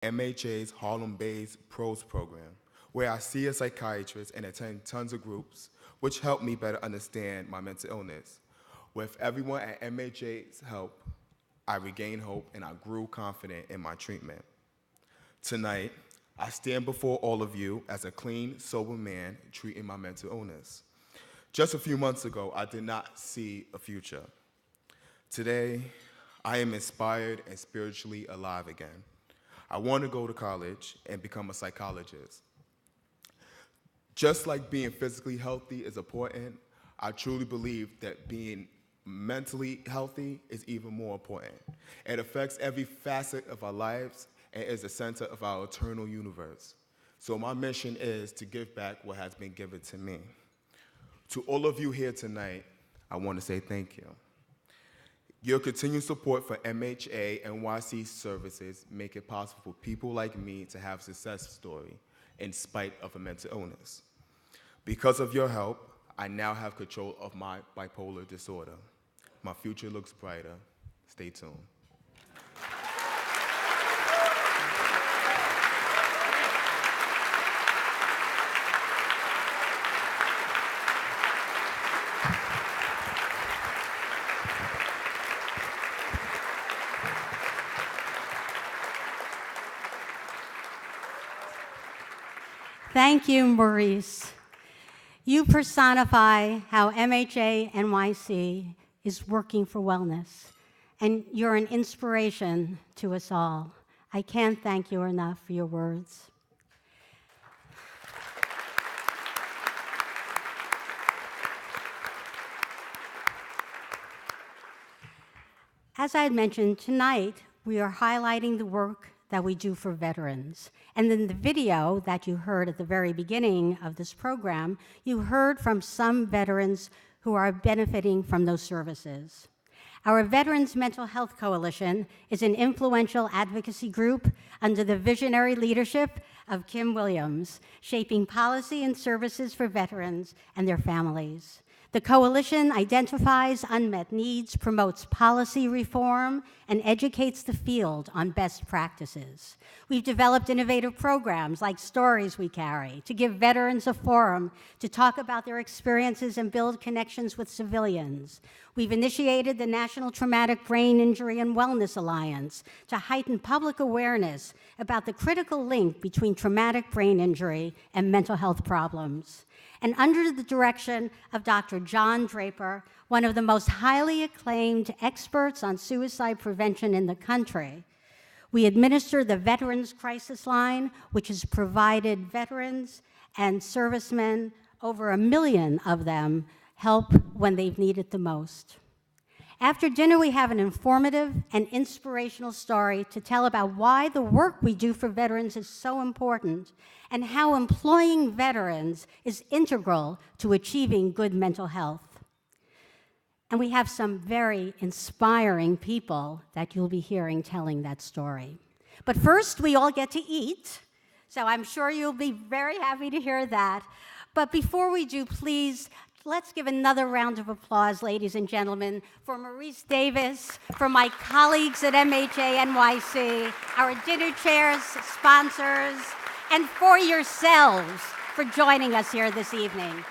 MHA's Harlem-based PROS program, where I see a psychiatrist and attend tons of groups, which helped me better understand my mental illness. With everyone at MHA's help, I regained hope and I grew confident in my treatment. Tonight, I stand before all of you as a clean, sober man treating my mental illness. Just a few months ago, I did not see a future. Today, I am inspired and spiritually alive again. I want to go to college and become a psychologist. Just like being physically healthy is important, I truly believe that being mentally healthy is even more important. It affects every facet of our lives and is the center of our eternal universe. So my mission is to give back what has been given to me. To all of you here tonight, I want to say thank you. Your continued support for MHA NYC services make it possible for people like me to have a success story in spite of a mental illness. Because of your help, I now have control of my bipolar disorder. My future looks brighter. Stay tuned. Thank you, Maurice. You personify how MHA NYC is working for wellness, and you're an inspiration to us all. I can't thank you enough for your words. As I had mentioned, tonight we are highlighting the work that we do for veterans. And in the video that you heard at the very beginning of this program, you heard from some veterans who are benefiting from those services. Our Veterans Mental Health Coalition is an influential advocacy group under the visionary leadership of Kim Williams, shaping policy and services for veterans and their families. The coalition identifies unmet needs, promotes policy reform, and educates the field on best practices. We've developed innovative programs like Stories We Carry to give veterans a forum to talk about their experiences and build connections with civilians. We've initiated the National Traumatic Brain Injury and Wellness Alliance to heighten public awareness about the critical link between traumatic brain injury and mental health problems. And under the direction of Dr. John Draper, one of the most highly acclaimed experts on suicide prevention in the country, we administer the Veterans Crisis Line, which has provided veterans and servicemen, over 1 million of them, help when they've needed the most. After dinner, we have an informative and inspirational story to tell about why the work we do for veterans is so important and how employing veterans is integral to achieving good mental health. And we have some very inspiring people that you'll be hearing telling that story. But first, we all get to eat, so I'm sure you'll be very happy to hear that. But before we do, please, let's give another round of applause, ladies and gentlemen, for Maurice Davis, for my colleagues at MHA NYC, our dinner chairs, sponsors, and for yourselves for joining us here this evening.